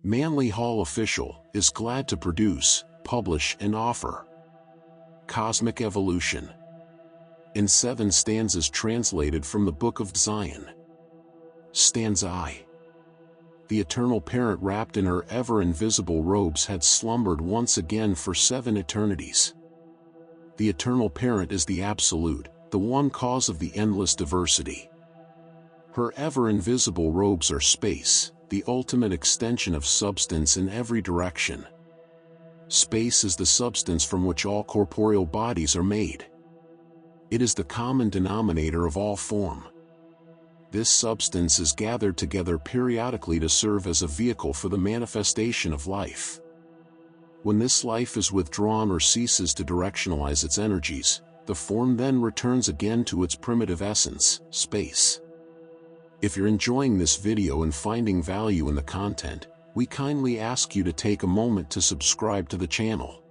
Manlyhallofficial is glad to produce, publish and offer Cosmic Evolution in 7 stanzas translated from the Book of Zion. Stanza I. The eternal parent wrapped in her ever-invisible robes had slumbered once again for 7 eternities. The eternal parent is the absolute, the one cause of the endless diversity. Her ever-invisible robes are space, the ultimate extension of substance in every direction. Space is the substance from which all corporeal bodies are made. It is the common denominator of all form. This substance is gathered together periodically to serve as a vehicle for the manifestation of life. When this life is withdrawn or ceases to directionalize its energies, the form then returns again to its primitive essence, space. If you're enjoying this video and finding value in the content, we kindly ask you to take a moment to subscribe to the channel.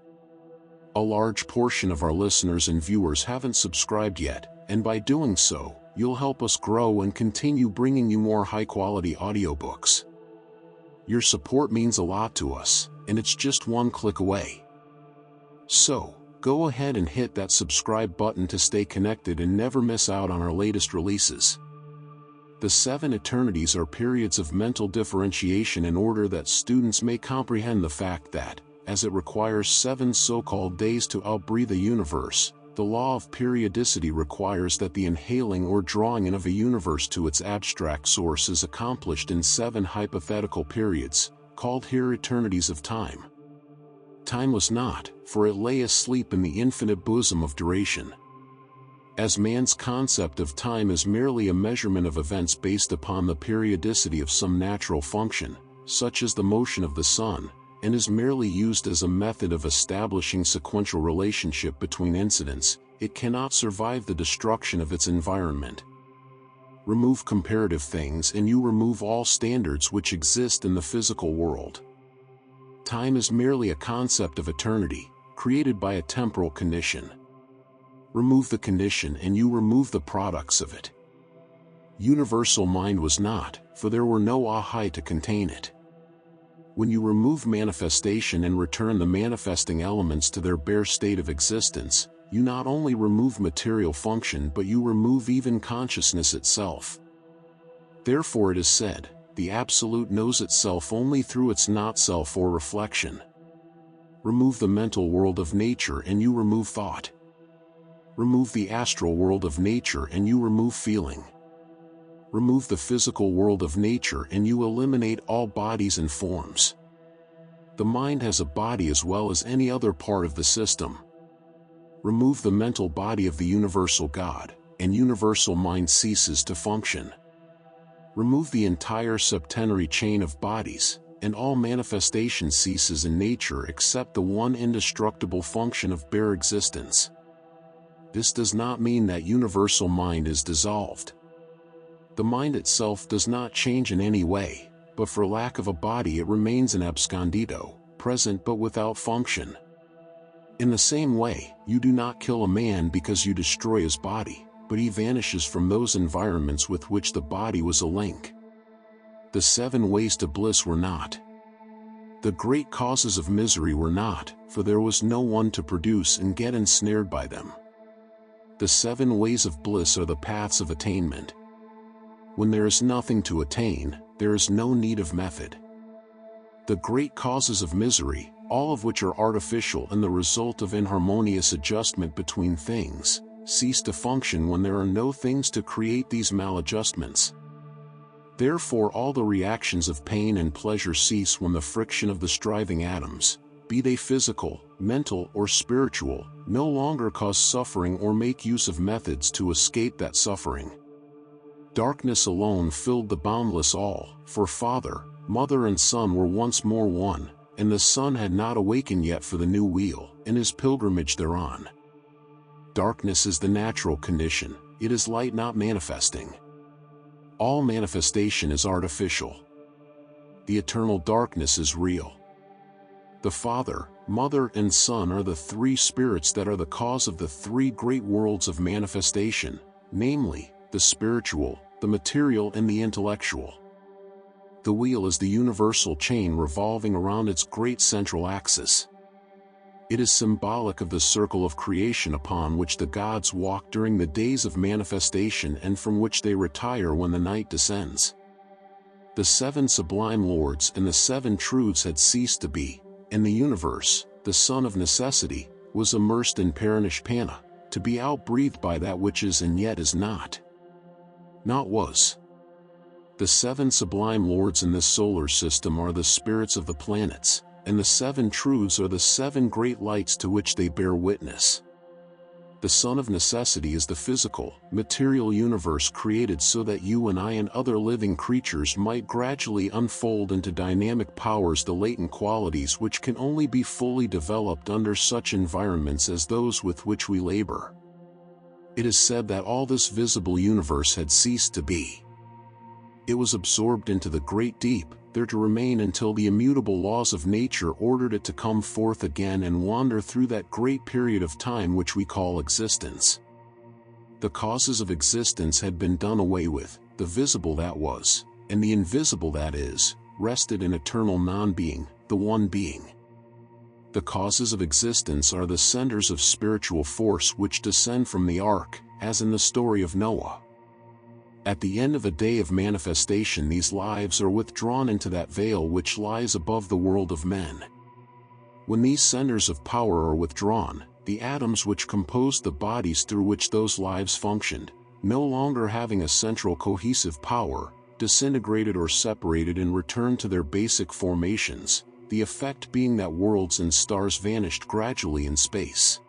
A large portion of our listeners and viewers haven't subscribed yet, and by doing so, you'll help us grow and continue bringing you more high-quality audiobooks. Your support means a lot to us, and it's just one click away. So, go ahead and hit that subscribe button to stay connected and never miss out on our latest releases. The 7 eternities are periods of mental differentiation in order that students may comprehend the fact that, as it requires 7 so-called days to outbreathe a universe, the law of periodicity requires that the inhaling or drawing in of a universe to its abstract source is accomplished in 7 hypothetical periods, called here eternities of time. Time was not, for it lay asleep in the infinite bosom of duration. As man's concept of time is merely a measurement of events based upon the periodicity of some natural function, such as the motion of the sun, and is merely used as a method of establishing sequential relationship between incidents, it cannot survive the destruction of its environment. Remove comparative things and you remove all standards which exist in the physical world. Time is merely a concept of eternity, created by a temporal condition. Remove the condition and you remove the products of it. Universal mind was not, for there were no ahai to contain it. When you remove manifestation and return the manifesting elements to their bare state of existence, you not only remove material function but you remove even consciousness itself. Therefore it is said, the Absolute knows itself only through its not-self or reflection. Remove the mental world of nature and you remove thought. Remove the astral world of nature and you remove feeling. Remove the physical world of nature and you eliminate all bodies and forms. The mind has a body as well as any other part of the system. Remove the mental body of the universal God, and universal mind ceases to function. Remove the entire septenary chain of bodies, and all manifestation ceases in nature except the one indestructible function of bare existence. This does not mean that universal mind is dissolved. The mind itself does not change in any way, but for lack of a body it remains an abscondido, present but without function. In the same way, you do not kill a man because you destroy his body, but he vanishes from those environments with which the body was a link. The 7 ways to bliss were not. The great causes of misery were not, for there was no one to produce and get ensnared by them. The 7 ways of bliss are the paths of attainment. When there is nothing to attain, there is no need of method. The great causes of misery, all of which are artificial and the result of inharmonious adjustment between things, cease to function when there are no things to create these maladjustments. Therefore all the reactions of pain and pleasure cease when the friction of the striving atoms, be they physical, mental or spiritual, no longer cause suffering or make use of methods to escape that suffering. Darkness alone filled the boundless all, for Father, Mother and Son were once more one, and the Son had not awakened yet for the new wheel, in his pilgrimage thereon. Darkness is the natural condition, it is light not manifesting. All manifestation is artificial. The eternal darkness is real. The Father, Mother and Son are the 3 spirits that are the cause of the 3 great worlds of manifestation, namely, the spiritual, the material and the intellectual. The wheel is the universal chain revolving around its great central axis. It is symbolic of the circle of creation upon which the gods walk during the days of manifestation and from which they retire when the night descends. The seven sublime lords and the seven truths had ceased to be, and the universe, the son of necessity, was immersed in parinishpanna, to be outbreathed by that which is and yet is not. Not was. The seven sublime lords in this solar system are the spirits of the planets, and the seven truths are the seven great lights to which they bear witness. The son of necessity is the physical, material universe created so that you and I and other living creatures might gradually unfold into dynamic powers, the latent qualities which can only be fully developed under such environments as those with which we labor. It is said that all this visible universe had ceased to be. It was absorbed into the great deep, there to remain until the immutable laws of nature ordered it to come forth again and wander through that great period of time which we call existence. The causes of existence had been done away with, the visible that was, and the invisible that is, rested in eternal non-being, the one being. The causes of existence are the centers of spiritual force which descend from the ark, as in the story of Noah. At the end of a day of manifestation, these lives are withdrawn into that veil which lies above the world of men. When these centers of power are withdrawn, the atoms which composed the bodies through which those lives functioned, no longer having a central cohesive power, disintegrated or separated and returned to their basic formations, the effect being that worlds and stars vanished gradually in space.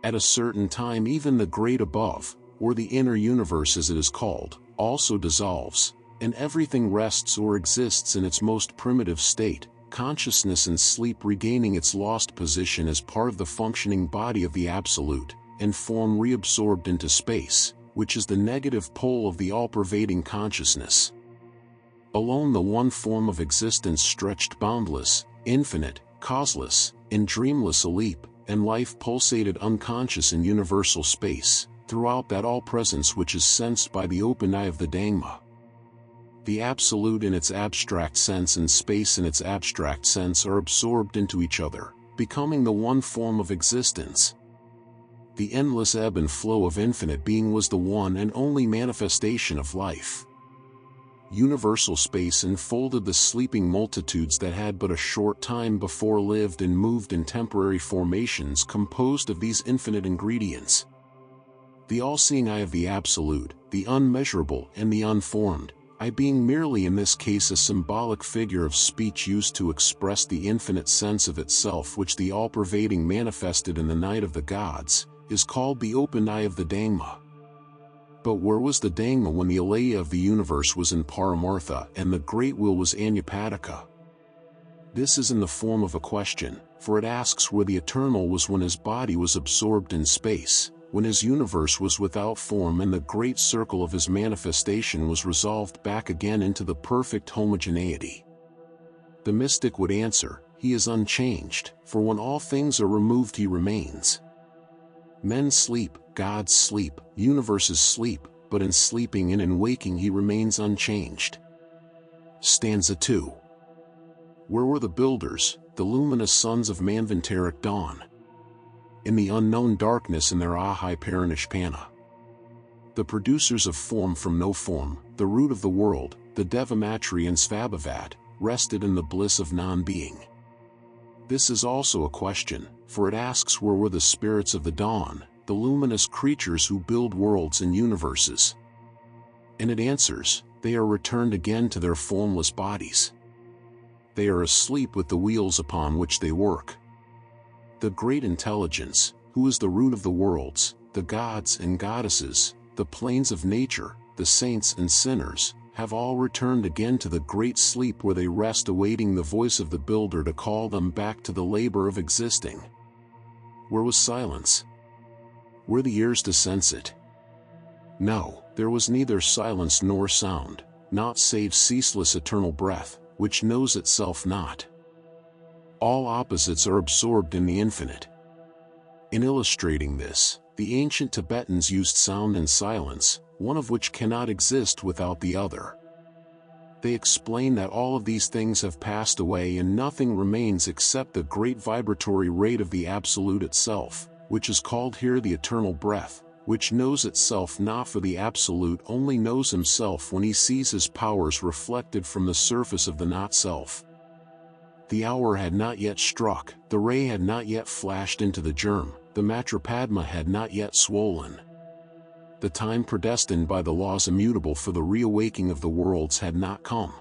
At a certain time even the great above, or the inner universe as it is called, also dissolves, and everything rests or exists in its most primitive state, consciousness and sleep regaining its lost position as part of the functioning body of the Absolute, and form reabsorbed into space, which is the negative pole of the all-pervading consciousness. Alone the one form of existence stretched boundless, infinite, causeless, and dreamless aleap, and life pulsated unconscious in universal space, throughout that all-presence which is sensed by the open eye of the Dhamma. The Absolute in its abstract sense and space in its abstract sense are absorbed into each other, becoming the one form of existence. The endless ebb and flow of infinite being was the one and only manifestation of life. Universal space enfolded the sleeping multitudes that had but a short time before lived and moved in temporary formations composed of these infinite ingredients. The all-seeing eye of the Absolute, the unmeasurable and the unformed, I being merely in this case a symbolic figure of speech used to express the infinite sense of itself which the all-pervading manifested in the night of the gods, is called the open eye of the Dhamma. But where was the Dhamma when the alaya of the universe was in Paramartha and the great will was Anapadika? This is in the form of a question, for it asks where the eternal was when his body was absorbed in space, when his universe was without form and the great circle of his manifestation was resolved back again into the perfect homogeneity. The mystic would answer, he is unchanged, for when all things are removed he remains. Men sleep, gods sleep, universes sleep, but in sleeping and in waking he remains unchanged. Stanza 2. Where were the builders, the luminous sons of Manvantaric dawn? In the unknown darkness in their ahai parinishpanna. The producers of form from no form, the root of the world, the Devamatri and Svabhavat, rested in the bliss of non-being. This is also a question, for it asks where were the spirits of the dawn, the luminous creatures who build worlds and universes. And it answers, they are returned again to their formless bodies. They are asleep with the wheels upon which they work. The great intelligence, who is the root of the worlds, the gods and goddesses, the planes of nature, the saints and sinners, have all returned again to the great sleep where they rest awaiting the voice of the builder to call them back to the labor of existing. Where was silence? Were the ears to sense it? No, there was neither silence nor sound, naught save ceaseless eternal breath, which knows itself not. All opposites are absorbed in the infinite. In illustrating this, the ancient Tibetans used sound and silence, one of which cannot exist without the other. They explain that all of these things have passed away and nothing remains except the great vibratory rate of the Absolute itself, which is called here the eternal breath, which knows itself not, for the Absolute only knows himself when he sees his powers reflected from the surface of the not-self. The hour had not yet struck, the ray had not yet flashed into the germ, the Matrapadma had not yet swollen. The time predestined by the laws immutable for the reawaking of the worlds had not come.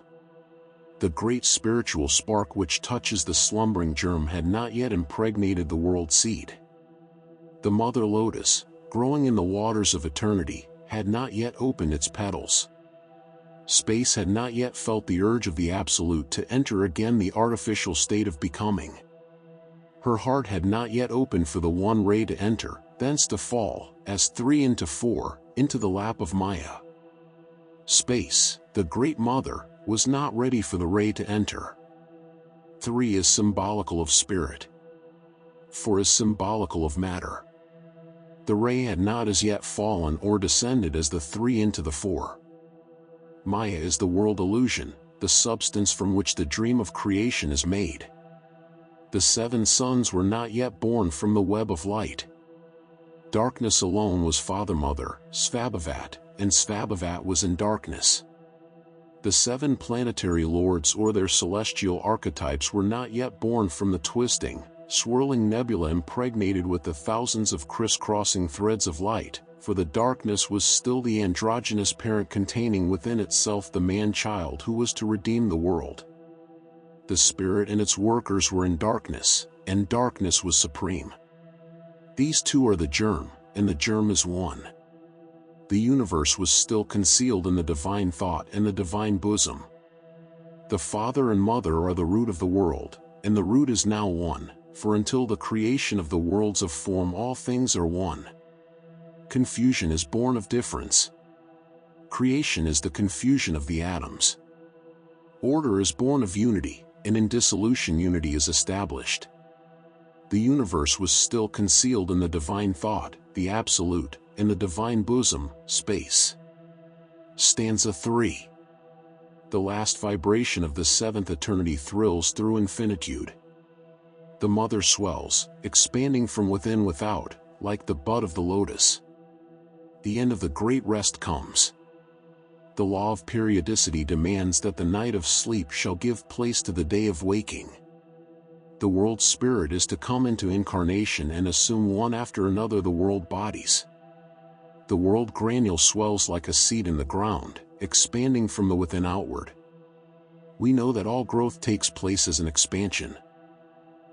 The great spiritual spark which touches the slumbering germ had not yet impregnated the world seed. The mother lotus, growing in the waters of eternity, had not yet opened its petals. Space had not yet felt the urge of the Absolute to enter again the artificial state of becoming. Her heart had not yet opened for the one ray to enter, thence to fall, as 3 into 4, into the lap of Maya. Space, the Great Mother, was not ready for the ray to enter. 3 is symbolical of spirit. 4 is symbolical of matter. The ray had not as yet fallen or descended as the 3 into the 4. Maya is the world illusion, the substance from which the dream of creation is made. The 7 sons were not yet born from the web of light. Darkness alone was Father-Mother, Svabhavat, and Svabhavat was in darkness. The 7 planetary lords or their celestial archetypes were not yet born from the twisting, swirling nebula impregnated with the thousands of crisscrossing threads of light, for the darkness was still the androgynous parent containing within itself the man-child who was to redeem the world. The spirit and its workers were in darkness, and darkness was supreme. These two are the germ, and the germ is one. The universe was still concealed in the divine thought and the divine bosom. The father and mother are the root of the world, and the root is now one, for until the creation of the worlds of form all things are one. Confusion is born of difference. Creation is the confusion of the atoms. Order is born of unity, and in dissolution unity is established. The universe was still concealed in the divine thought, the Absolute, in the divine bosom, space. Stanza 3. The last vibration of the 7th eternity thrills through infinitude. The mother swells, expanding from within without, like the bud of the lotus. The end of the great rest comes. The law of periodicity demands that the night of sleep shall give place to the day of waking. The world spirit is to come into incarnation and assume one after another the world bodies. The world granule swells like a seed in the ground, expanding from the within outward. We know that all growth takes place as an expansion.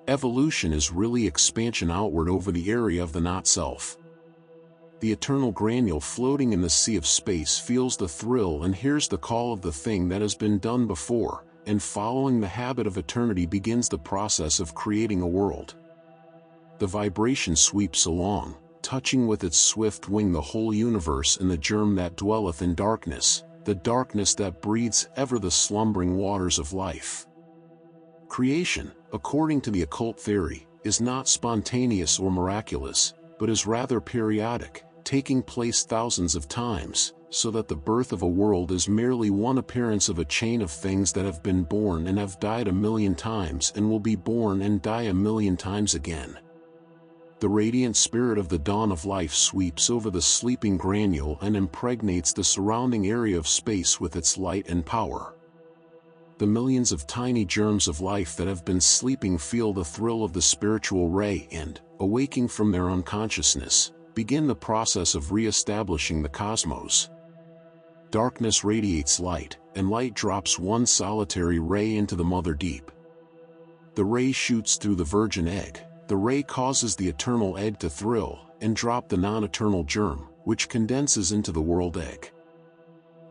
Evolution is really expansion outward over the area of the not-self. The eternal granule floating in the sea of space feels the thrill and hears the call of the thing that has been done before, and following the habit of eternity begins the process of creating a world. The vibration sweeps along, touching with its swift wing the whole universe and the germ that dwelleth in darkness, the darkness that breathes ever the slumbering waters of life. Creation, according to the occult theory, is not spontaneous or miraculous, but is rather periodic, taking place thousands of times, so that the birth of a world is merely one appearance of a chain of things that have been born and have died 1,000,000 times and will be born and die 1,000,000 times again. The radiant spirit of the dawn of life sweeps over the sleeping granule and impregnates the surrounding area of space with its light and power. The millions of tiny germs of life that have been sleeping feel the thrill of the spiritual ray and, awaking from their unconsciousness, begin the process of re-establishing the cosmos. Darkness radiates light, and light drops one solitary ray into the mother deep. The ray shoots through the virgin egg. The ray causes the eternal egg to thrill, and drop the non-eternal germ, which condenses into the world egg.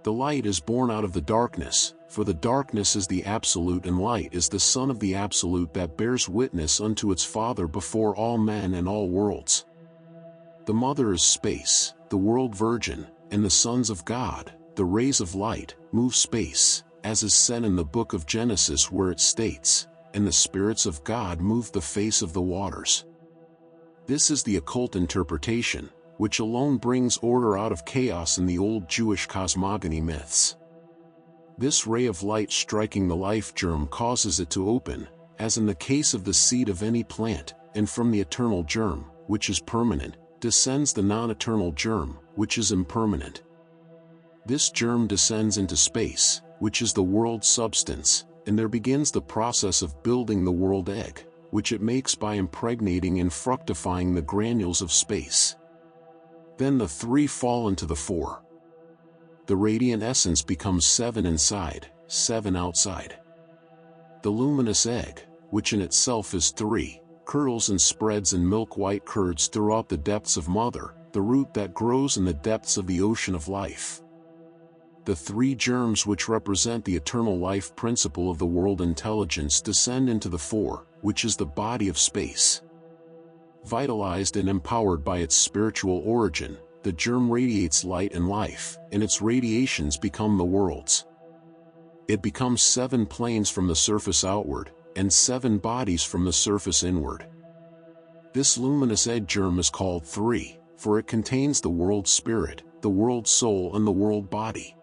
The light is born out of the darkness, for the darkness is the Absolute and light is the Son of the Absolute that bears witness unto its Father before all men and all worlds. The mother is space, the world virgin, and the sons of God, the rays of light, move space, as is said in the book of Genesis where it states, and the spirits of God move the face of the waters. This is the occult interpretation, which alone brings order out of chaos in the old Jewish cosmogony myths. This ray of light striking the life germ causes it to open, as in the case of the seed of any plant, and from the eternal germ, which is permanent, descends the non-eternal germ, which is impermanent. This germ descends into space, which is the world's substance, and there begins the process of building the world egg, which it makes by impregnating and fructifying the granules of space. Then the three fall into the four. The radiant essence becomes 7 inside, 7 outside. The luminous egg, which in itself is 3, curdles and spreads in milk-white curds throughout the depths of Mother, the root that grows in the depths of the ocean of life. The 3 germs which represent the eternal life principle of the world intelligence descend into the 4, which is the body of space. Vitalized and empowered by its spiritual origin, the germ radiates light and life, and its radiations become the worlds. It becomes 7 planes from the surface outward, and 7 bodies from the surface inward. This luminous egg germ is called 3, for it contains the world spirit, the world soul and the world body.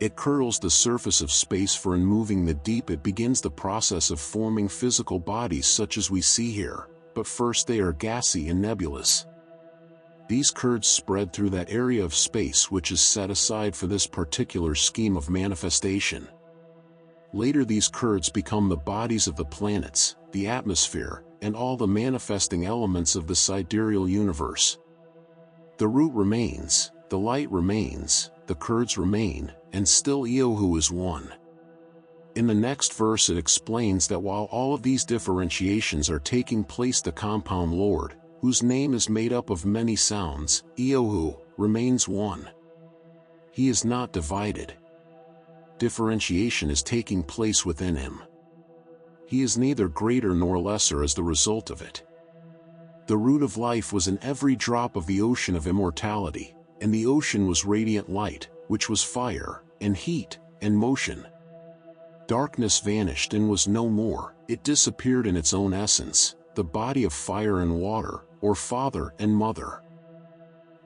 It curdles the surface of space, for in moving the deep it begins the process of forming physical bodies such as we see here, but first they are gassy and nebulous. These curds spread through that area of space which is set aside for this particular scheme of manifestation. Later these curds become the bodies of the planets, the atmosphere, and all the manifesting elements of the sidereal universe. The root remains, the light remains, the curds remain, and still Eohu is one. In the next verse it explains that while all of these differentiations are taking place, the compound Lord, whose name is made up of many sounds, Eohu, remains one. He is not divided. Differentiation is taking place within him. He is neither greater nor lesser as the result of it. The root of life was in every drop of the ocean of immortality, and the ocean was radiant light, which was fire, and heat, and motion. Darkness vanished and was no more, it disappeared in its own essence, the body of fire and water, or father and mother.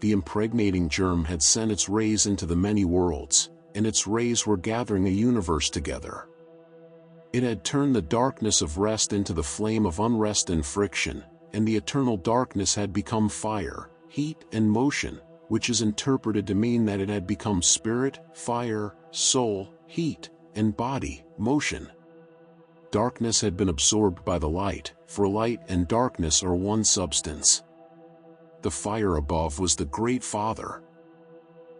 The impregnating germ had sent its rays into the many worlds, and its rays were gathering a universe together. It had turned the darkness of rest into the flame of unrest and friction, and the eternal darkness had become fire, heat and motion, which is interpreted to mean that it had become spirit, fire, soul, heat, and body, motion. Darkness had been absorbed by the light, for light and darkness are one substance. The fire above was the Great Father.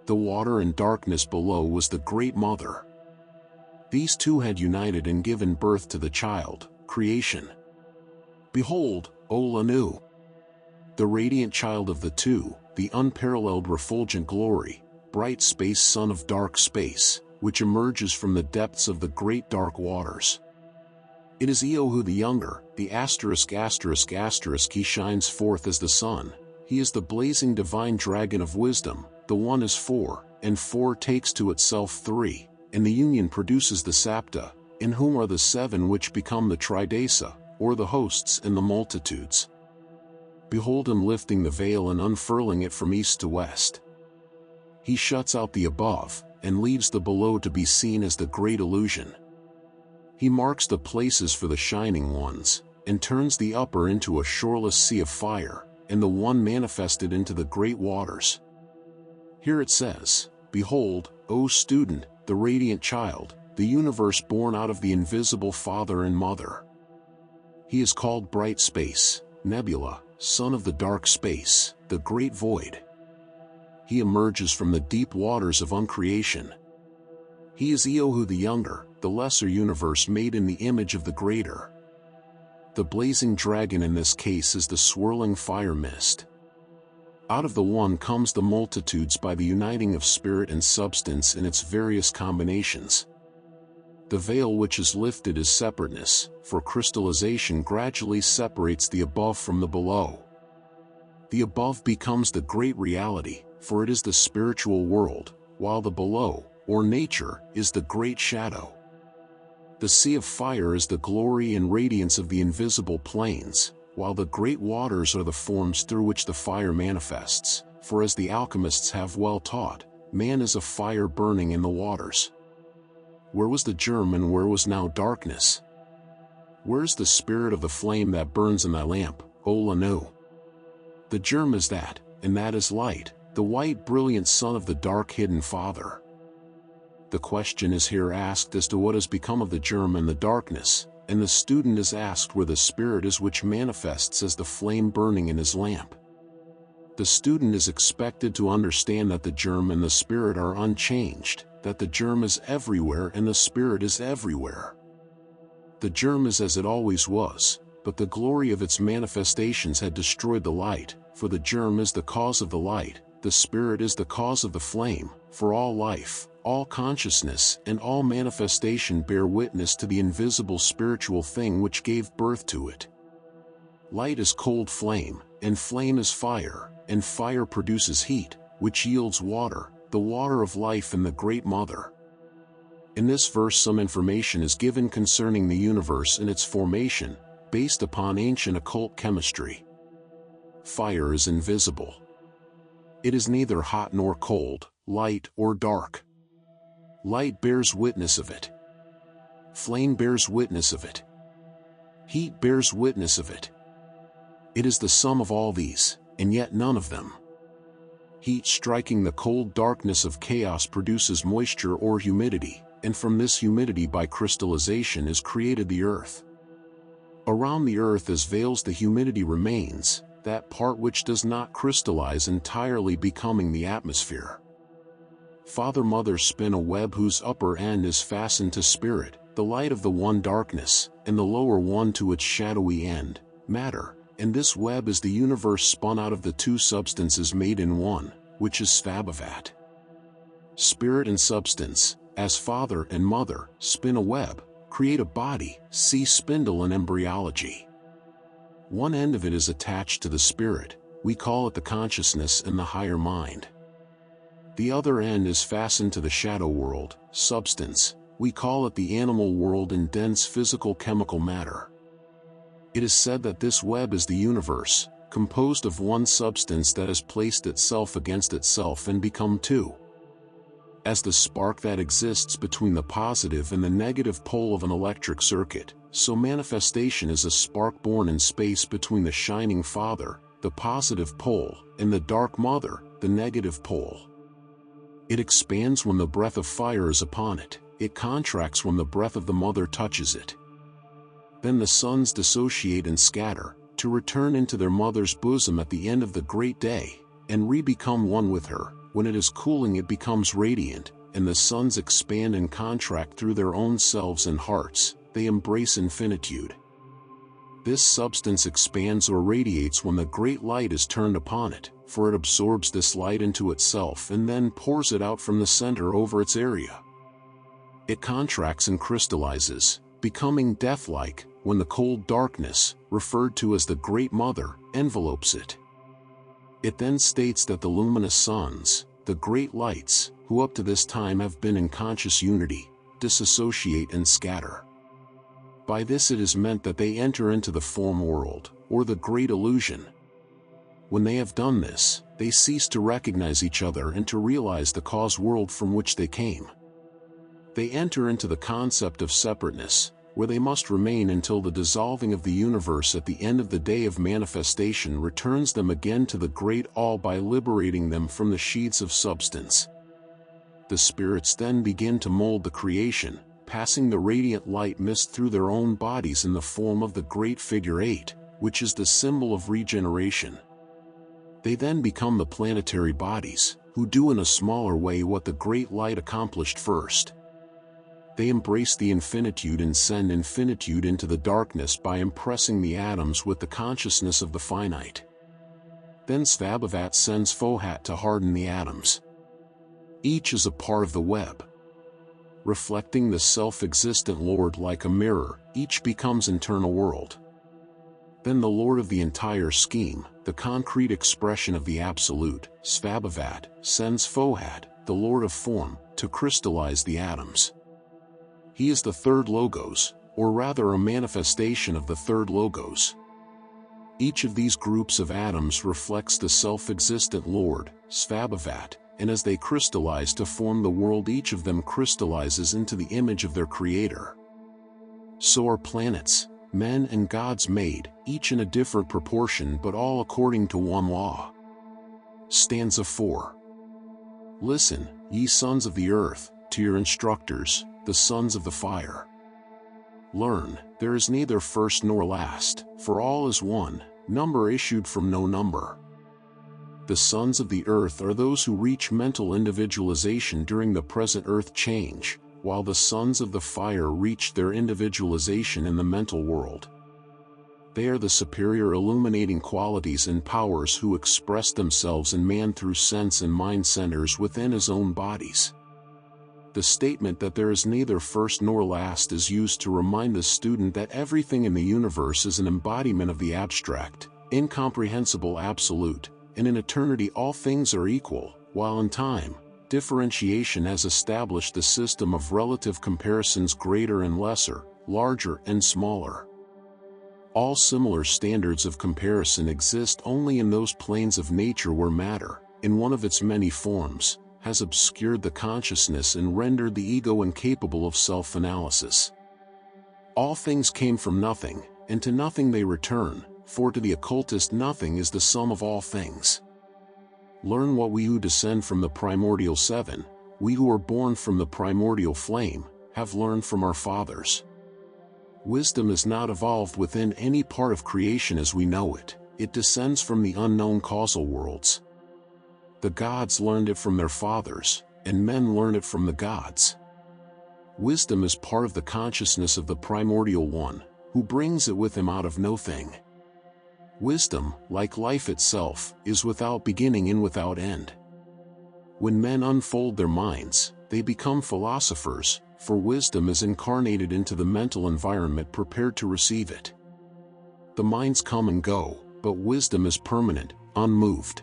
The water and darkness below was the Great Mother. These two had united and given birth to the child, creation. Behold, O Lanu! The radiant child of the two, the unparalleled refulgent glory, bright space son of dark space, which emerges from the depths of the great dark waters. It is Eohu the younger, the asterisk. He shines forth as the sun, he is the blazing divine dragon of wisdom, the one is 4, and 4 takes to itself 3, and the union produces the Sapta, in whom are the 7 which become the Tridesa, or the hosts and the multitudes. Behold him lifting the veil and unfurling it from east to west. He shuts out the above, and leaves the below to be seen as the great illusion. He marks the places for the shining ones, and turns the upper into a shoreless sea of fire, and the one manifested into the great waters. Here it says, Behold, O student, the radiant child, the universe born out of the invisible Father and Mother. He is called bright space, nebula, son of the dark space, the great void. He emerges from the deep waters of uncreation. He is Eohu the younger, the lesser universe made in the image of the greater. The blazing dragon in this case is the swirling fire mist. Out of the one comes the multitudes by the uniting of spirit and substance in its various combinations. The veil which is lifted is separateness, for crystallization gradually separates the above from the below. The above becomes the great reality, for it is the spiritual world, while the below, or nature, is the great shadow. The sea of fire is the glory and radiance of the invisible planes, while the great waters are the forms through which the fire manifests, for as the alchemists have well taught, man is a fire burning in the waters. Where was the germ and where was now darkness? Where's the spirit of the flame that burns in thy lamp, O Lanu? The germ is that, and that is light, the white brilliant son of the dark hidden Father. The question is here asked as to what has become of the germ and the darkness, and the student is asked where the spirit is which manifests as the flame burning in his lamp. The student is expected to understand that the germ and the spirit are unchanged, that the germ is everywhere and the spirit is everywhere. The germ is as it always was, but the glory of its manifestations had destroyed the light, for the germ is the cause of the light, the spirit is the cause of the flame, for all life, all consciousness and all manifestation bear witness to the invisible spiritual thing which gave birth to it. Light is cold flame, and flame is fire, and fire produces heat, which yields water, the water of life and the Great Mother. In this verse some information is given concerning the universe and its formation, based upon ancient occult chemistry. Fire is invisible. It is neither hot nor cold, light or dark. Light bears witness of it. Flame bears witness of it. Heat bears witness of it. It is the sum of all these, and yet none of them. Heat striking the cold darkness of chaos produces moisture or humidity, and from this humidity by crystallization is created the earth. Around the earth as veils the humidity remains, that part which does not crystallize entirely becoming the atmosphere. Father Mother spin a web whose upper end is fastened to spirit, the light of the one darkness, and the lower one to its shadowy end, matter, and this web is the universe spun out of the two substances made in one, which is Svabhavat. Spirit and substance, as father and mother, spin a web, create a body, see spindle in embryology. One end of it is attached to the spirit, we call it the consciousness and the higher mind. The other end is fastened to the shadow world, substance, we call it the animal world and dense physical chemical matter. It is said that this web is the universe, composed of one substance that has placed itself against itself and become two. As the spark that exists between the positive and the negative pole of an electric circuit, so manifestation is a spark born in space between the shining Father, the positive pole, and the dark Mother, the negative pole. It expands when the breath of fire is upon it, it contracts when the breath of the Mother touches it. Then the sons dissociate and scatter, to return into their mother's bosom at the end of the great day, and re-become one with her. When it is cooling it becomes radiant, and the sons expand and contract through their own selves and hearts, they embrace infinitude. This substance expands or radiates when the great light is turned upon it, for it absorbs this light into itself and then pours it out from the center over its area. It contracts and crystallizes, becoming death-like, when the cold darkness, referred to as the Great Mother, envelopes it. It then states that the luminous sons, the great lights, who up to this time have been in conscious unity, dissociate and scatter. By this it is meant that they enter into the form world, or the great illusion. When they have done this, they cease to recognize each other and to realize the cause world from which they came. They enter into the concept of separateness, where they must remain until the dissolving of the universe at the end of the day of manifestation returns them again to the great all by liberating them from the sheaths of substance. The spirits then begin to mold the creation, passing the radiant light mist through their own bodies in the form of the great figure 8, which is the symbol of regeneration. They then become the planetary bodies, who do in a smaller way what the great light accomplished first. They embrace the infinitude and send infinitude into the darkness by impressing the atoms with the consciousness of the finite. Then Svabhavat sends Fohat to harden the atoms. Each is a part of the web. Reflecting the self-existent Lord like a mirror, each becomes internal world. Then the Lord of the entire scheme, the concrete expression of the Absolute, Svabhavat, sends Fohat, the Lord of form, to crystallize the atoms. He is the third logos, or rather a manifestation of the third logos. Each of these groups of atoms reflects the self-existent Lord, Svabhavat, and as they crystallize to form the world, each of them crystallizes into the image of their creator. So are planets, men and gods made, each in a different proportion but all according to one law. Stanza 4. Listen, ye sons of the earth, to your instructors, the sons of the fire. Learn, there is neither first nor last, for all is one, number issued from no number. The sons of the earth are those who reach mental individualization during the present earth change, while the sons of the fire reach their individualization in the mental world. They are the superior illuminating qualities and powers who express themselves in man through sense and mind centers within his own bodies. The statement that there is neither first nor last is used to remind the student that everything in the universe is an embodiment of the abstract, incomprehensible absolute, and in eternity all things are equal, while in time, differentiation has established the system of relative comparisons greater and lesser, larger and smaller. All similar standards of comparison exist only in those planes of nature where matter, in one of its many forms, has obscured the consciousness and rendered the ego incapable of self-analysis. All things came from nothing, and to nothing they return, for to the occultist nothing is the sum of all things. Learn what we who descend from the primordial seven, we who are born from the primordial flame, have learned from our fathers. Wisdom is not evolved within any part of creation as we know it, it descends from the unknown causal worlds. The gods learned it from their fathers, and men learn it from the gods. Wisdom is part of the consciousness of the primordial one, who brings it with him out of no thing. Wisdom, like life itself, is without beginning and without end. When men unfold their minds, they become philosophers, for wisdom is incarnated into the mental environment prepared to receive it. The minds come and go, but wisdom is permanent, unmoved.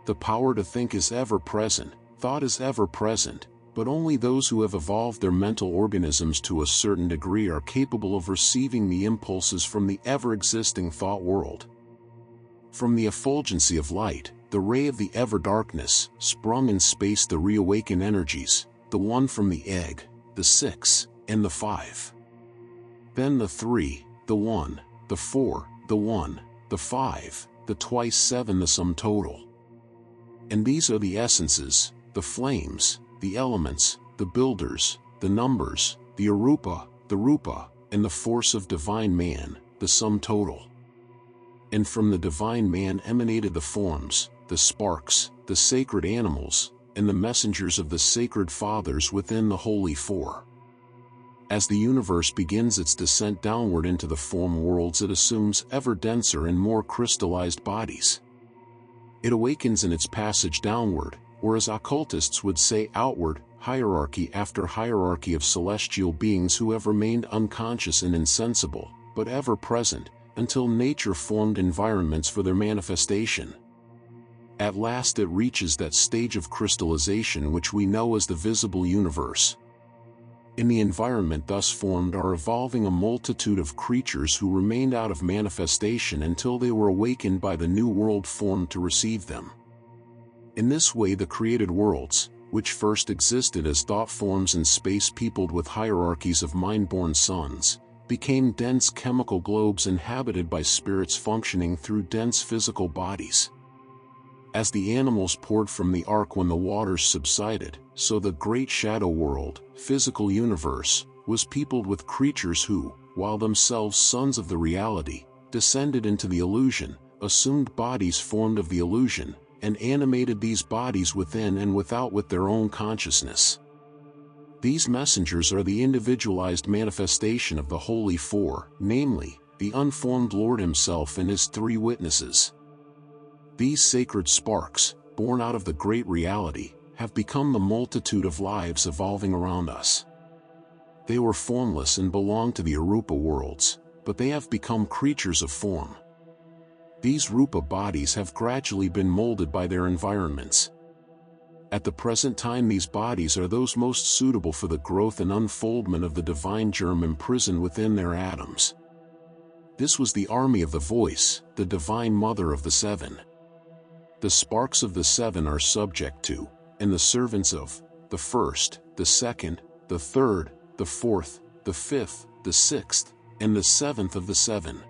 The power to think is ever present, thought is ever present, but only those who have evolved their mental organisms to a certain degree are capable of receiving the impulses from the ever-existing thought world. From the effulgency of light, the ray of the ever-darkness, sprung in space the reawakened energies, the one from the egg, the 6, and the 5. Then the 3, the 1, the 4, the 1, the 5, the twice 7, the sum total. And these are the essences, the flames, the elements, the builders, the numbers, the arupa, the rupa, and the force of divine man, the sum total. And from the divine man emanated the forms, the sparks, the sacred animals, and the messengers of the sacred fathers within the holy four. As the universe begins its descent downward into the form worlds, it assumes ever denser and more crystallized bodies. It awakens in its passage downward, or as occultists would say outward, hierarchy after hierarchy of celestial beings who have remained unconscious and insensible, but ever present, until nature formed environments for their manifestation. At last it reaches that stage of crystallization which we know as the visible universe. In the environment thus formed are evolving a multitude of creatures who remained out of manifestation until they were awakened by the new world formed to receive them. In this way the created worlds, which first existed as thought forms in space peopled with hierarchies of mind-born sons, became dense chemical globes inhabited by spirits functioning through dense physical bodies. As the animals poured from the ark when the waters subsided, so the great shadow world, physical universe, was peopled with creatures who, while themselves sons of the reality, descended into the illusion, assumed bodies formed of the illusion, and animated these bodies within and without with their own consciousness. These messengers are the individualized manifestation of the Holy Four, namely, the unformed Lord Himself and His three witnesses. These sacred sparks, born out of the great reality, have become the multitude of lives evolving around us. They were formless and belonged to the Arupa worlds, but they have become creatures of form. These Rupa bodies have gradually been molded by their environments. At the present time these bodies are those most suitable for the growth and unfoldment of the divine germ imprisoned within their atoms. This was the army of the voice, the divine mother of the seven. The The sparks of the seven are subject to, and the servants of, the first, the second, the third, the fourth, the fifth, the sixth, and the seventh of the seven.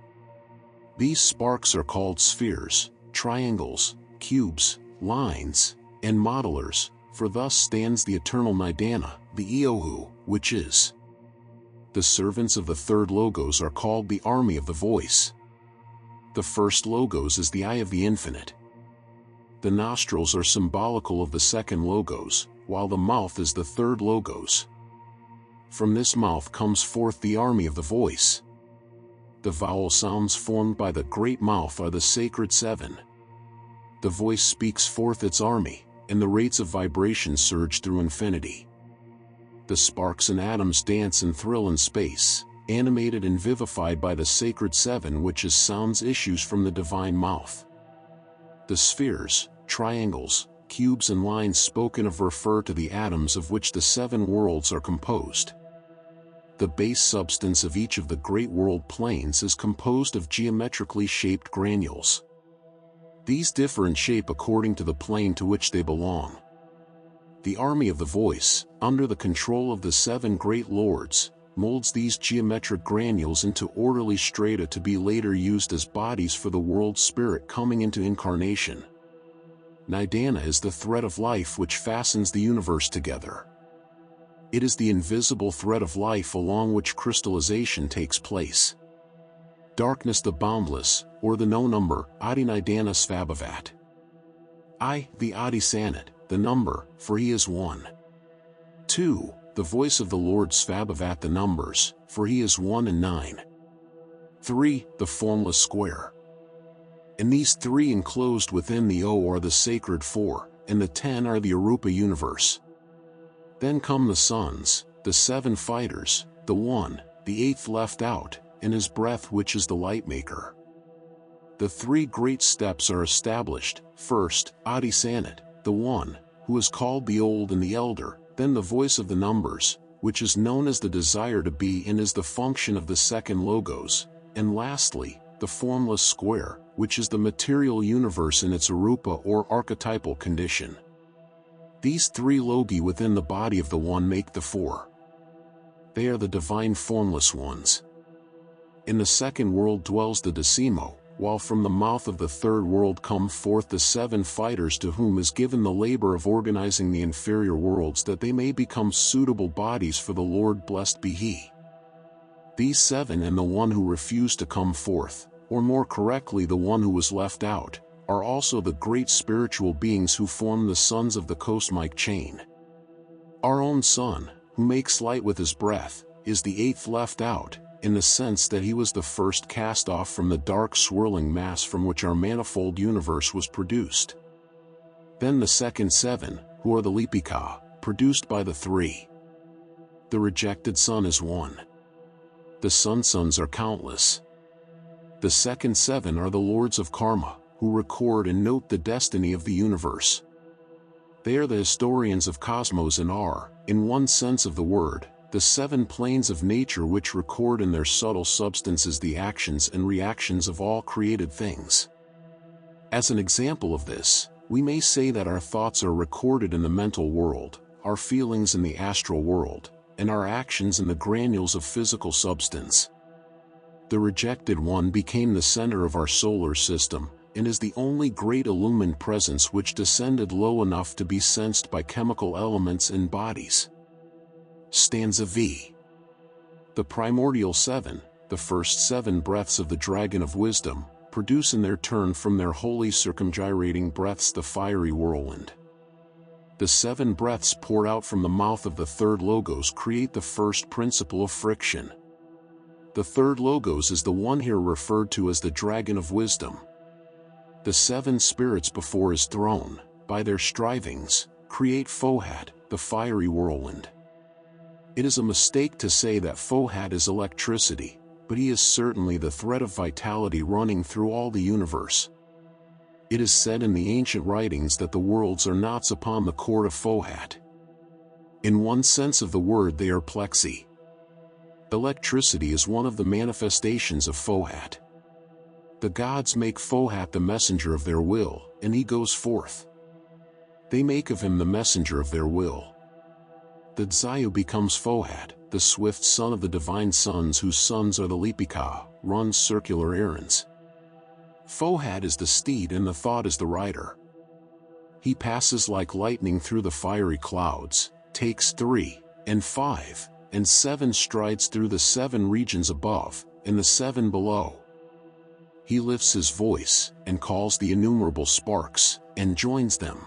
These sparks are called spheres, triangles, cubes, lines, and modelers, for thus stands the eternal Nidana, the Eohu, which is. The servants of the third logos are called the army of the voice. The first logos is the eye of the infinite. The nostrils are symbolical of the second logos, while the mouth is the third logos. From this mouth comes forth the army of the voice. The vowel sounds formed by the great mouth are the sacred seven. The voice speaks forth its army, and the rates of vibration surge through infinity. The sparks and atoms dance and thrill in space, animated and vivified by the sacred seven, which is sounds issues from the divine mouth. The spheres, triangles, cubes and lines spoken of refer to the atoms of which the seven worlds are composed. The base substance of each of the great world planes is composed of geometrically shaped granules. These differ in shape according to the plane to which they belong. The army of the voice, under the control of the seven great lords, molds these geometric granules into orderly strata to be later used as bodies for the world spirit coming into incarnation. Nidana is the thread of life which fastens the universe together. It is the invisible thread of life along which crystallization takes place. Darkness the boundless, or the no-number, Adi-Nidana Svabhavat. I, the Adi-Sanat, the number, for he is one. 2. The voice of the Lord Svabhavat the numbers, for he is 1 and 9. 3. The formless square. And these three enclosed within the O are the sacred 4, and the 10 are the Arupa universe. Then come the suns, the 7 fighters, the 1, the 8th left out, and his breath which is the light maker. The 3 great steps are established, first, Adi-Sanat, the 1, who is called the old and the elder, then the voice of the numbers, which is known as the desire to be and is the function of the second logos, and lastly, the formless square, which is the material universe in its arupa or archetypal condition. These 3 logi within the body of the one make the 4. They are the divine formless ones. In the second world dwells the Decimo, while from the mouth of the third world come forth the 7 fighters to whom is given the labor of organizing the inferior worlds that they may become suitable bodies for the Lord, blessed be He. These 7 and the one who refused to come forth, or more correctly the one who was left out, are also the great spiritual beings who form the sons of the cosmic chain. Our own Son, who makes light with his breath, is the 8th left out, in the sense that he was the first cast off from the dark swirling mass from which our manifold universe was produced. Then the second 7, who are the Lipika, produced by the 3. The rejected Son is 1. The sons are countless. The second 7 are the lords of karma, who record and note the destiny of the universe. They are the historians of cosmos and are, in one sense of the word, the 7 planes of nature which record in their subtle substances the actions and reactions of all created things. As an example of this, we may say that our thoughts are recorded in the mental world, our feelings in the astral world, and our actions in the granules of physical substance. The rejected one became the center of our solar system, and is the only great illumined presence which descended low enough to be sensed by chemical elements and bodies. Stanza V. The primordial 7, the first 7 breaths of the dragon of wisdom, produce in their turn from their holy circumgyrating breaths the fiery whirlwind. The 7 breaths poured out from the mouth of the third logos create the first principle of friction. The third logos is the one here referred to as the dragon of wisdom. The 7 spirits before his throne, by their strivings, create Fohat, the fiery whirlwind. It is a mistake to say that Fohat is electricity, but he is certainly the thread of vitality running through all the universe. It is said in the ancient writings that the worlds are knots upon the cord of Fohat. In one sense of the word they are plexi. Electricity is one of the manifestations of Fohat. The gods make Fohat the messenger of their will, and he goes forth. They make of him the messenger of their will. The Dzayu becomes Fohat, the swift son of the divine sons whose sons are the Lipika, runs circular errands. Fohat is the steed and the thought is the rider. He passes like lightning through the fiery clouds, takes 3, and 5, and 7 strides through the 7 regions above, and the 7 below. He lifts his voice, and calls the innumerable sparks, and joins them.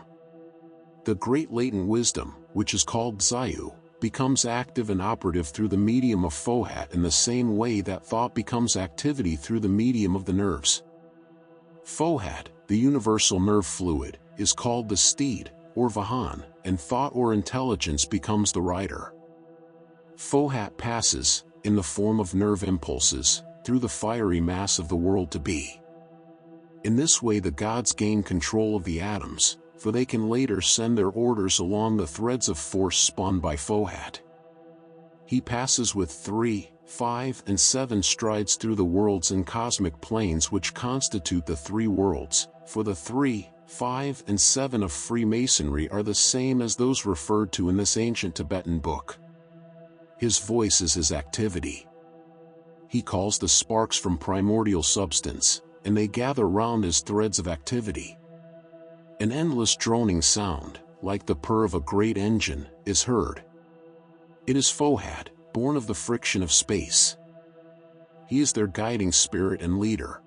The great latent wisdom, which is called Dzayu, becomes active and operative through the medium of Fohat in the same way that thought becomes activity through the medium of the nerves. Fohat, the universal nerve fluid, is called the steed, or Vahan, and thought or intelligence becomes the rider. Fohat passes, in the form of nerve impulses, through the fiery mass of the world to be. In this way the gods gain control of the atoms, for they can later send their orders along the threads of force spun by Fohat. He passes with 3, 5 and 7 strides through the worlds and cosmic planes which constitute the 3 worlds, for the 3, 5 and 7 of Freemasonry are the same as those referred to in this ancient Tibetan book. His voice is his activity. He calls the sparks from primordial substance, and they gather round his threads of activity. An endless droning sound, like the purr of a great engine, is heard. It is Fohat, born of the friction of space. He is their guiding spirit and leader.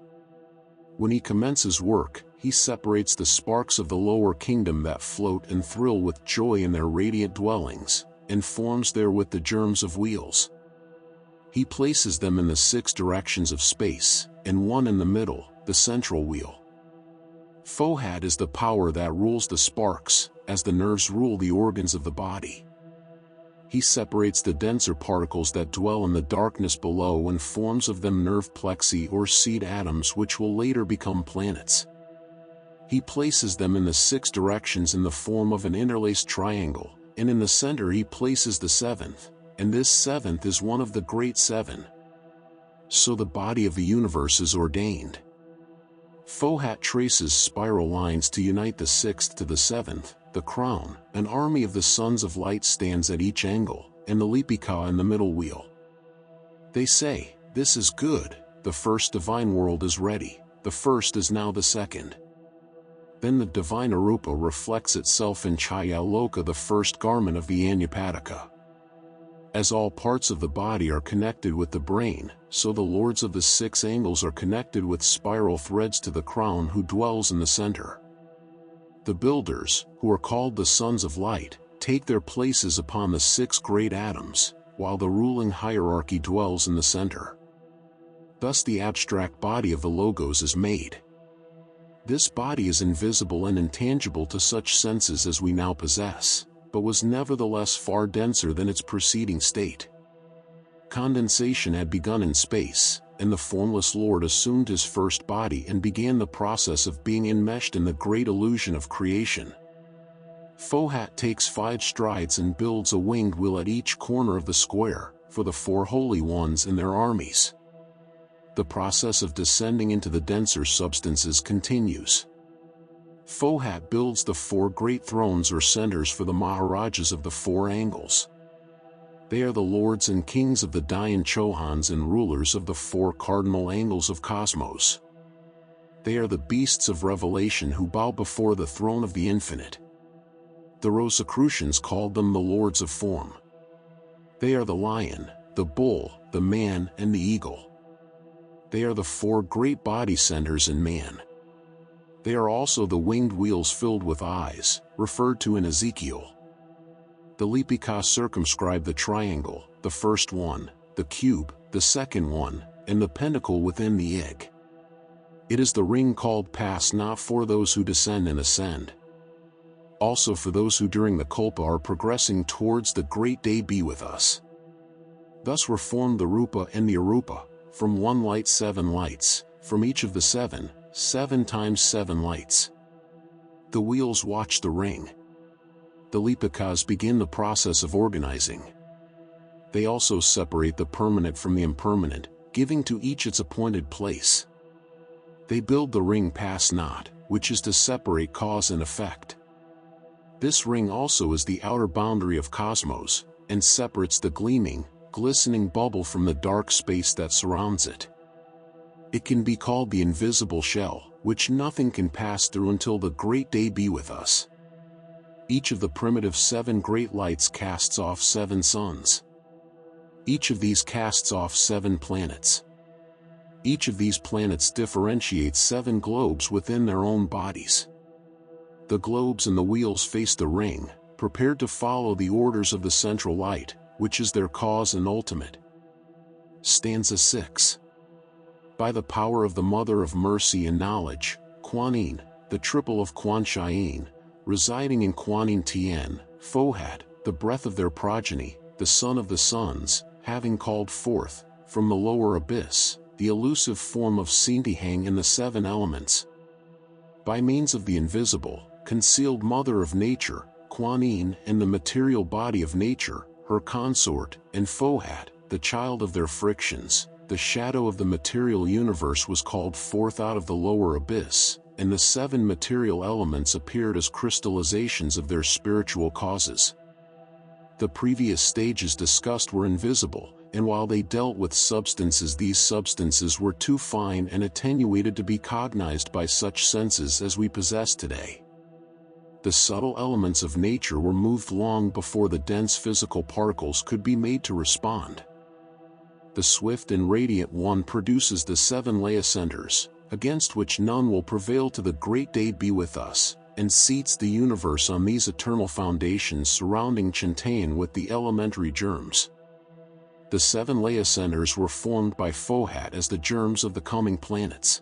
When he commences work, he separates the sparks of the lower kingdom that float and thrill with joy in their radiant dwellings, and forms therewith the germs of wheels. He places them in the 6 directions of space, and one in the middle, the central wheel. Fohat is the power that rules the sparks, as the nerves rule the organs of the body. He separates the denser particles that dwell in the darkness below and forms of them nerve plexi or seed atoms which will later become planets. He places them in the 6 directions in the form of an interlaced triangle, and in the center he places the 7th, and this 7th is one of the great 7. So the body of the universe is ordained. Fohat traces spiral lines to unite the 6th to the 7th, the crown, an army of the sons of light stands at each angle, and the Lipika in the middle wheel. They say, "This is good, the first divine world is ready, the first is now the 2nd. Then the divine Arupa reflects itself in Chayaloka, the first garment of the Anapadaka. As all parts of the body are connected with the brain, so the lords of the 6 angles are connected with spiral threads to the crown who dwells in the center. The builders, who are called the sons of light, take their places upon the 6 great atoms, while the ruling hierarchy dwells in the center. Thus the abstract body of the Logos is made. This body is invisible and intangible to such senses as we now possess, but was nevertheless far denser than its preceding state. Condensation had begun in space, and the formless Lord assumed his first body and began the process of being enmeshed in the great illusion of creation. Fohat takes 5 strides and builds a winged wheel at each corner of the square, for the 4 holy ones and their armies. The process of descending into the denser substances continues. Fohat builds the 4 great thrones or centers for the Maharajas of the 4 angles. They are the lords and kings of the Dayan Chohans and rulers of the 4 cardinal angles of cosmos. They are the beasts of revelation who bow before the throne of the infinite. The Rosicrucians called them the lords of form. They are the lion, the bull, the man, and the eagle. They are the 4 great body centers in man. They are also the winged wheels filled with eyes, referred to in Ezekiel. The Lipika circumscribe the triangle, the first one, the cube, the second one, and the pentacle within the egg. It is the ring called pass not for those who descend and ascend. Also for those who during the Kalpa are progressing towards the great day be with us. Thus were formed the Rupa and the Arupa, from one light 7 lights, from each of the 7, 7 times 7 lights. The wheels watch the ring. The Lipikas begin the process of organizing. They also separate the permanent from the impermanent, giving to each its appointed place. They build the ring pass not, which is to separate cause and effect. This ring also is the outer boundary of cosmos, and separates the gleaming, glistening bubble from the dark space that surrounds it. It can be called the invisible shell, which nothing can pass through until the great day be with us. Each of the primitive 7 great lights casts off 7 suns. Each of these casts off 7 planets. Each of these planets differentiates 7 globes within their own bodies. The globes and the wheels face the ring, prepared to follow the orders of the central light, which is their cause and ultimate. Stanza 6. By the power of the Mother of Mercy and Knowledge, Kuan Yin, the triple of Kuan Shayin, residing in Kuan Yin Tien, Fohat, the breath of their progeny, the son of the suns, having called forth, from the lower abyss, the elusive form of Sintihang in the 7 elements. By means of the invisible, concealed Mother of Nature, Kuan Yin, and the material body of nature, her consort, and Fohat, the child of their frictions, the shadow of the material universe was called forth out of the lower abyss, and the 7 material elements appeared as crystallizations of their spiritual causes. The previous stages discussed were invisible, and while they dealt with substances, these substances were too fine and attenuated to be cognized by such senses as we possess today. The subtle elements of nature were moved long before the dense physical particles could be made to respond. The swift and radiant one produces the 7 Laya centers, against which none will prevail to the great day be with us, and seats the universe on these eternal foundations surrounding Chintayan with the elementary germs. The 7 Laya centers were formed by Fohat as the germs of the coming planets.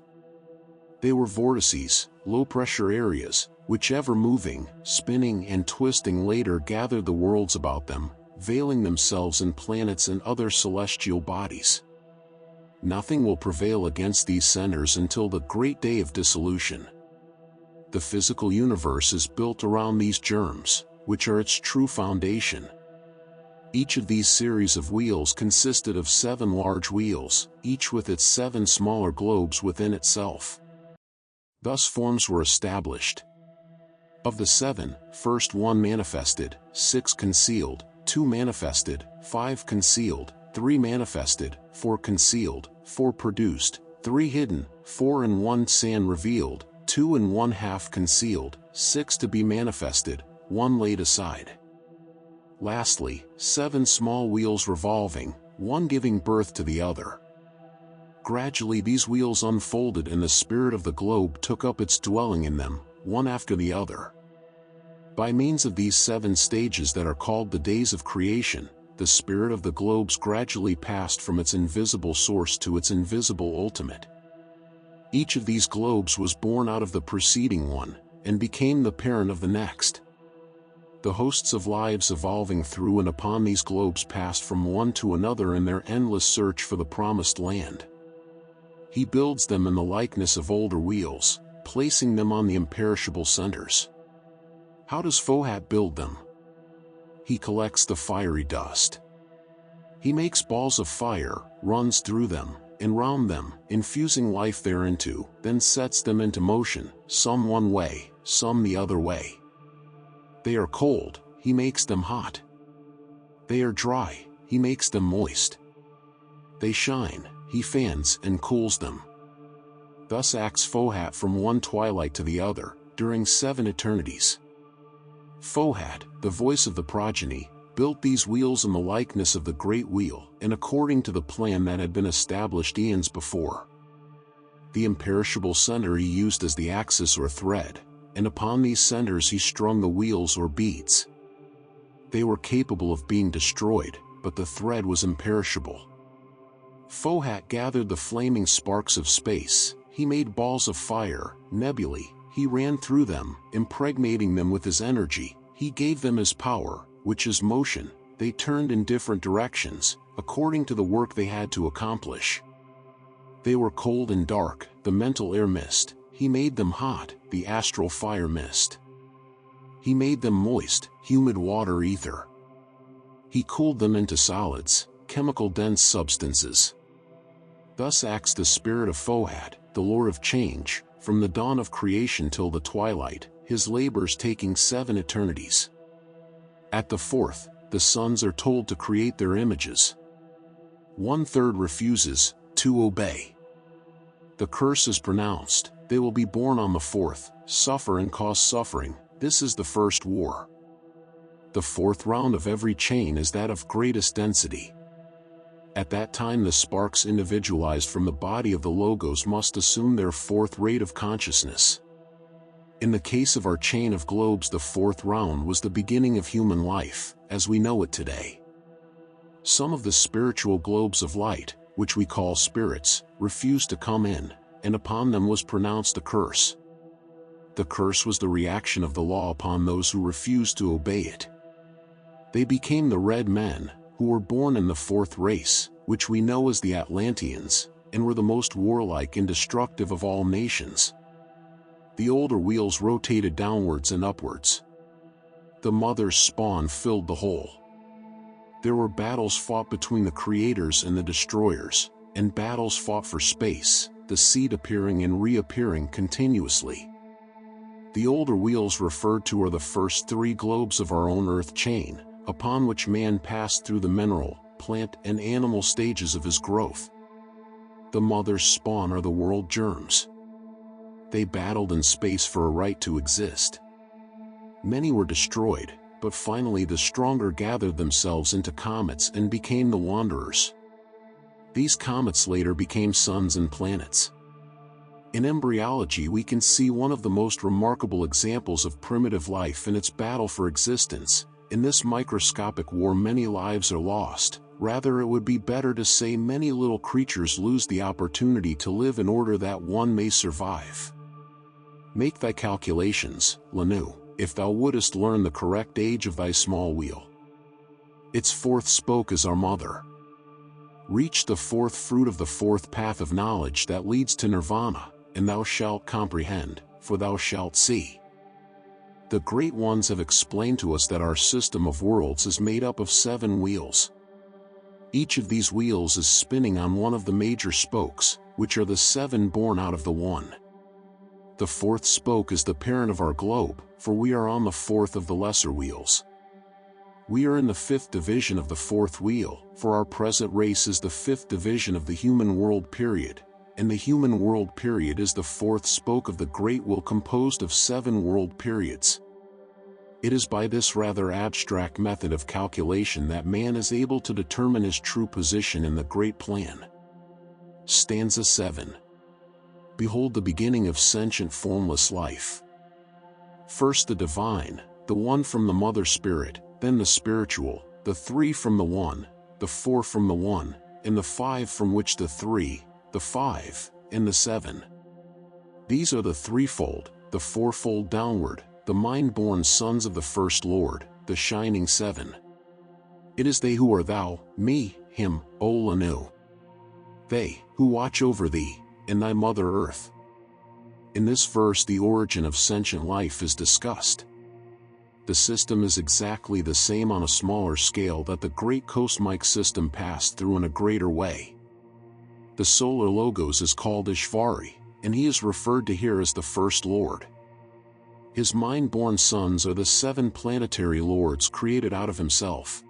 They were vortices, low-pressure areas, which ever moving, spinning and twisting later gathered the worlds about them, veiling themselves in planets and other celestial bodies. Nothing will prevail against these centers until the great day of dissolution. The physical universe is built around these germs, which are its true foundation. Each of these series of wheels consisted of 7 large wheels, each with its 7 smaller globes within itself. Thus forms were established. Of the 7, first 1 manifested, 6 concealed, 2 manifested, 5 concealed, 3 manifested, 4 concealed, 4 produced, 3 hidden, 4 and 1 sand revealed, 2 and 1/2 concealed, 6 to be manifested, 1 laid aside. Lastly, 7 small wheels revolving, one giving birth to the other. Gradually these wheels unfolded and the spirit of the globe took up its dwelling in them, one after the other. By means of these 7 stages that are called the days of creation, the spirit of the globes gradually passed from its invisible source to its invisible ultimate. Each of these globes was born out of the preceding one, and became the parent of the next. The hosts of lives evolving through and upon these globes passed from one to another in their endless search for the promised land. He builds them in the likeness of older wheels, placing them on the imperishable centers. How does Fohat build them? He collects the fiery dust. He makes balls of fire, runs through them, and round them, infusing life thereinto, then sets them into motion, some one way, some the other way. They are cold, he makes them hot. They are dry, he makes them moist. They shine, he fans and cools them. Thus acts Fohat from one twilight to the other, during 7 eternities. Fohat, the voice of the progeny, built these wheels in the likeness of the great wheel, and according to the plan that had been established eons before. The imperishable center he used as the axis or thread, and upon these centers he strung the wheels or beads. They were capable of being destroyed, but the thread was imperishable. Fohat gathered the flaming sparks of space, he made balls of fire, nebulae, he ran through them, impregnating them with his energy, he gave them his power, which is motion, they turned in different directions, according to the work they had to accomplish. They were cold and dark, the mental air mist, he made them hot, the astral fire mist. He made them moist, humid water ether. He cooled them into solids, chemical dense substances. Thus acts the spirit of Fohat, the Lord of change, from the dawn of creation till the twilight, his labors taking 7 eternities. At the 4th, the sons are told to create their images. 1/3 refuses to obey. The curse is pronounced, they will be born on the 4th, suffer and cause suffering. This is the first war. The 4th round of every chain is that of greatest density. At that time the sparks individualized from the body of the logos must assume their 4th rate of consciousness. In the case of our chain of globes, the 4th round was the beginning of human life, as we know it today. Some of the spiritual globes of light, which we call spirits, refused to come in, and upon them was pronounced a curse. The curse was the reaction of the law upon those who refused to obey it. They became the red men, who were born in the 4th race, which we know as the Atlanteans, and were the most warlike and destructive of all nations. The older wheels rotated downwards and upwards. The mother's spawn filled the whole. There were battles fought between the creators and the destroyers, and battles fought for space, the seed appearing and reappearing continuously. The older wheels referred to are the first 3 globes of our own Earth chain, upon which man passed through the mineral, plant and animal stages of his growth. The mother's spawn are the world germs. They battled in space for a right to exist. Many were destroyed, but finally the stronger gathered themselves into comets and became the wanderers. These comets later became suns and planets. In embryology we can see one of the most remarkable examples of primitive life in its battle for existence. In this microscopic war many lives are lost. Rather, it would be better to say many little creatures lose the opportunity to live in order that one may survive. Make thy calculations, Lanu, if thou wouldest learn the correct age of thy small wheel. Its 4th spoke is our mother. Reach the 4th fruit of the 4th path of knowledge that leads to nirvana, and thou shalt comprehend, for thou shalt see. The great ones have explained to us that our system of worlds is made up of 7 wheels. Each of these wheels is spinning on one of the major spokes, which are the 7 born out of the one. The 4th spoke is the parent of our globe, for we are on the 4th of the lesser wheels. We are in the 5th division of the 4th wheel, for our present race is the 5th division of the human world period, and the human world period is the 4th spoke of the great wheel composed of 7 world periods. It is by this rather abstract method of calculation that man is able to determine his true position in the great plan. Stanza 7. Behold the beginning of sentient formless life. First the divine, the one from the mother spirit, then the spiritual, the 3 from the one, the 4 from the one, and the 5 from which the 3, the 5, and the 7. These are the threefold, the fourfold downward, the mind-born sons of the first Lord, the shining 7. It is they who are thou, me, him, O Lanu. They, who watch over thee, and thy mother earth. In this verse the origin of sentient life is discussed. The system is exactly the same on a smaller scale that the great cosmic system passed through in a greater way. The solar logos is called Ishvari, and he is referred to here as the first Lord. His mind-born sons are the 7 planetary lords created out of himself.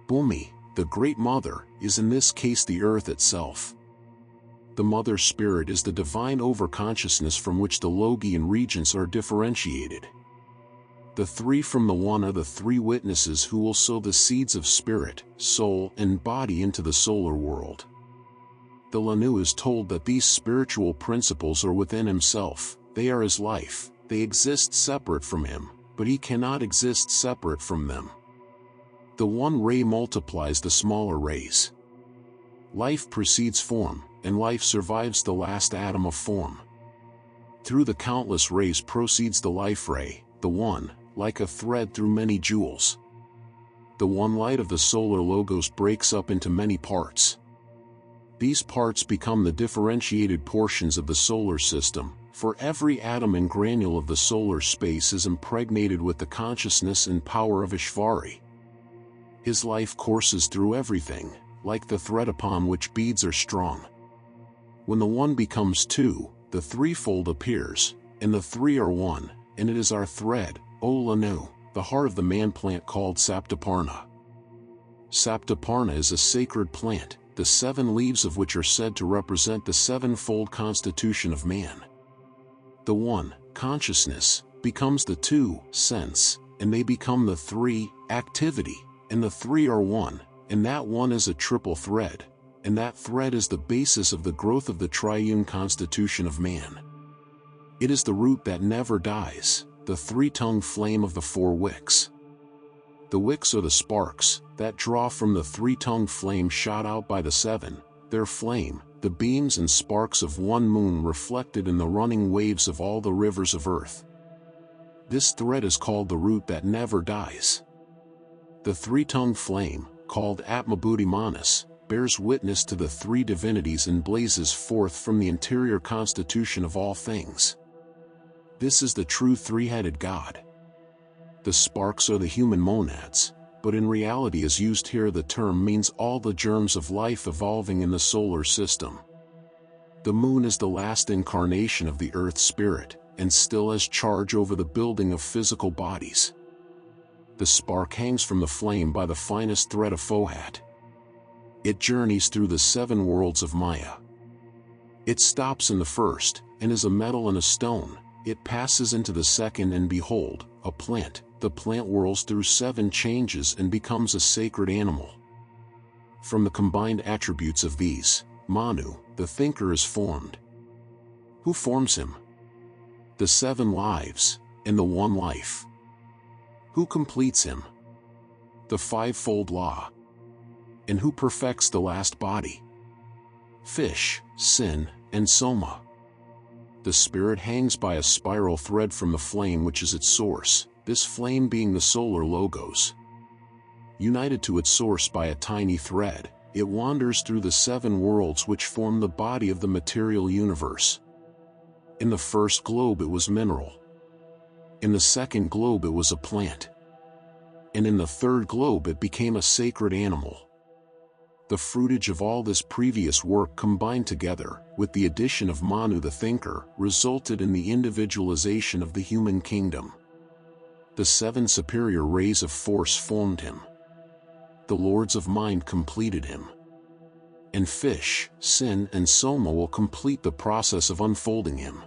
Bhumi, the great mother, is in this case the earth itself. The mother spirit is the divine overconsciousness from which the logi and regents are differentiated. The 3 from the one are the 3 witnesses who will sow the seeds of spirit, soul, and body into the solar world. The Lanu is told that these spiritual principles are within himself, they are his life, they exist separate from him, but he cannot exist separate from them. The one ray multiplies the smaller rays. Life precedes form, and life survives the last atom of form. Through the countless rays proceeds the life ray, the one, like a thread through many jewels. The one light of the solar logos breaks up into many parts. These parts become the differentiated portions of the solar system, for every atom and granule of the solar space is impregnated with the consciousness and power of Ishvari. His life courses through everything, like the thread upon which beads are strung. When the one becomes two, the threefold appears, and the three are one, and it is our thread, O Lanu, the heart of the man-plant called Saptaparna. Saptaparna is a sacred plant, the 7 leaves of which are said to represent the sevenfold constitution of man. The one, consciousness, becomes the 2, sense, and they become the 3, activity, and the 3 are one, and that one is a triple thread, and that thread is the basis of the growth of the triune constitution of man. It is the root that never dies, the 3-tongued flame of the 4 wicks. The wicks are the sparks that draw from the 3-tongued flame shot out by the 7, their flame, the beams and sparks of one moon reflected in the running waves of all the rivers of earth. This thread is called the root that never dies. The 3-tongued flame, called Atmabhuti Manas, bears witness to the 3 divinities and blazes forth from the interior constitution of all things. This is the true 3-headed God. The sparks are the human monads, but in reality as used here the term means all the germs of life evolving in the solar system. The moon is the last incarnation of the earth spirit, and still has charge over the building of physical bodies. The spark hangs from the flame by the finest thread of Fohat. It journeys through the 7 worlds of Maya. It stops in the first, and is a metal and a stone. It passes into the second and behold, a plant. The plant whirls through 7 changes and becomes a sacred animal. From the combined attributes of these, Manu, the thinker, is formed. Who forms him? The 7 lives, and the 1 life. Who completes him? The 5-fold law. And who perfects the last body? Fish, sin, and soma. The spirit hangs by a spiral thread from the flame which is its source, this flame being the solar logos. United to its source by a tiny thread, it wanders through the 7 worlds which form the body of the material universe. In the first globe it was mineral. In the second globe it was a plant. And in the third globe it became a sacred animal. The fruitage of all this previous work combined together, with the addition of Manu the thinker, resulted in the individualization of the human kingdom. The 7 superior rays of force formed him. The lords of mind completed him. And fish, sin, and soma will complete the process of unfolding him.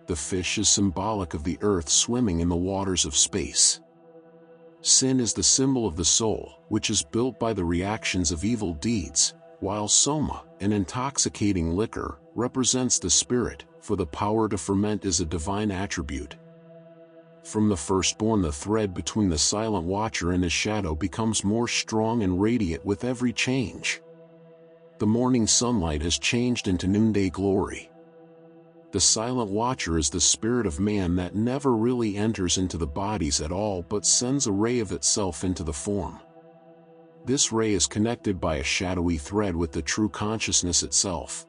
The fish is symbolic of the earth swimming in the waters of space. Sin is the symbol of the soul, which is built by the reactions of evil deeds, while soma, an intoxicating liquor, represents the spirit, for the power to ferment is a divine attribute. From the firstborn the thread between the silent watcher and his shadow becomes more strong and radiant with every change. The morning sunlight has changed into noonday glory. The silent watcher is the spirit of man that never really enters into the bodies at all but sends a ray of itself into the form. This ray is connected by a shadowy thread with the true consciousness itself.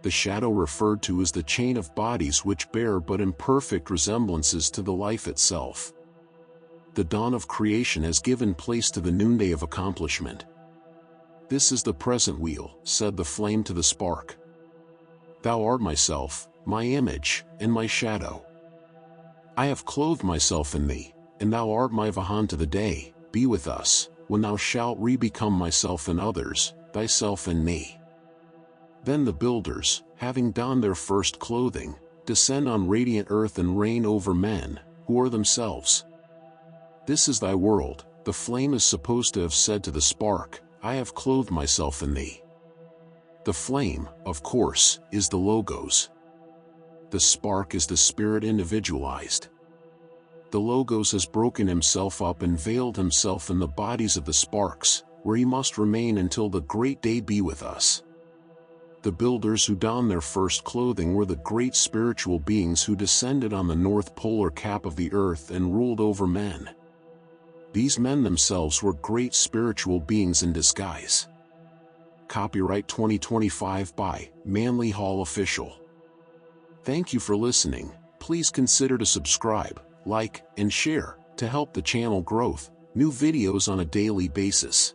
The shadow referred to is the chain of bodies which bear but imperfect resemblances to the life itself. The dawn of creation has given place to the noonday of accomplishment. This is the present wheel, said the flame to the spark. Thou art myself, my image, and my shadow. I have clothed myself in thee, and thou art my Vahan to the day. Be with us, when thou shalt re-become myself in others, thyself in me. Then the builders, having donned their first clothing, descend on radiant earth and reign over men, who are themselves. This is thy world, the flame is supposed to have said to the spark, I have clothed myself in thee. The flame, of course, is the logos. The spark is the spirit individualized. The logos has broken himself up and veiled himself in the bodies of the sparks, where he must remain until the great day be with us. The builders who donned their first clothing were the great spiritual beings who descended on the north polar cap of the earth and ruled over men. These men themselves were great spiritual beings in disguise. Copyright 2025 by manlyhallofficial. Thank you for listening. Please consider to subscribe, like, and share, to help the channel growth. New videos on a daily basis.